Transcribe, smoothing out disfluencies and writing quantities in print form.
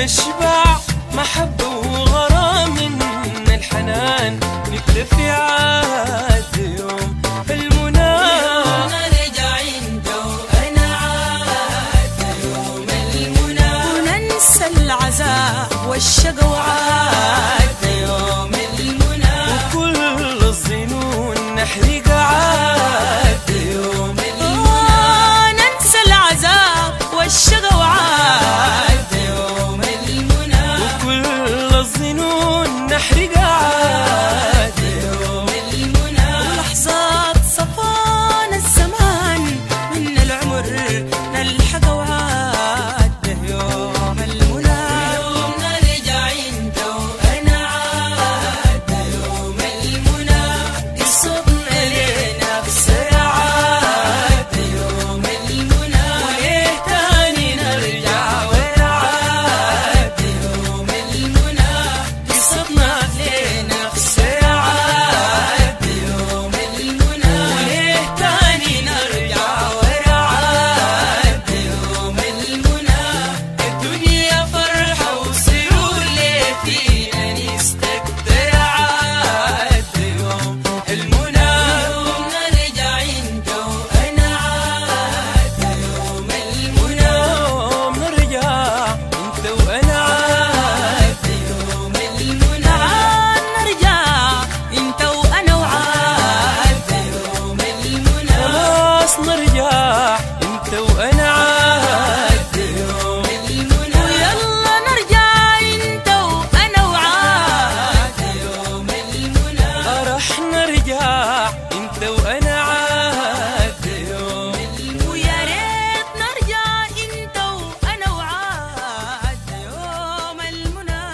نشبع محبة وغرام من الحنان، نكتفي عاد يوم المنى. نرجع انت وانا عاد يوم المنى، وننسى العزاء والشقا وعاد يوم المنى، وكل الظنون نحرق عاد يوم المنى، ننسى العزاء والشقا وعاد يوم المنى، وكل الظنون نحرق عاد يوم المنى، ولحظات صفان الزمان من العمر نلحق وعاد يوم المنى. يوم نرجع انت وانا عاد يوم المنى، قصتنا لنفس عاد يوم المنى، وليه تاني نرجع عاد يوم المنى، قصتنا لنفس عاد يوم المنى، وليه تاني نرجع عاد يوم المنى، الدنيا فرحة وسرور ليه فينا نستقدر عاد يوم المنى. يوم نرجع انت وانا عاد يوم المنى، يوم نرجع انت وانا عاد يوم المنى، نرجع انت وانا وعاد يوم المنى، خلاص نرجع انت وانا عاد يوم المنى، ويلا نرجع انت وانا وعاد يوم المنى، راح نرجع انت وانا عاد يوم ويا ريت نرجع انت وانا وعاد يوم المنى.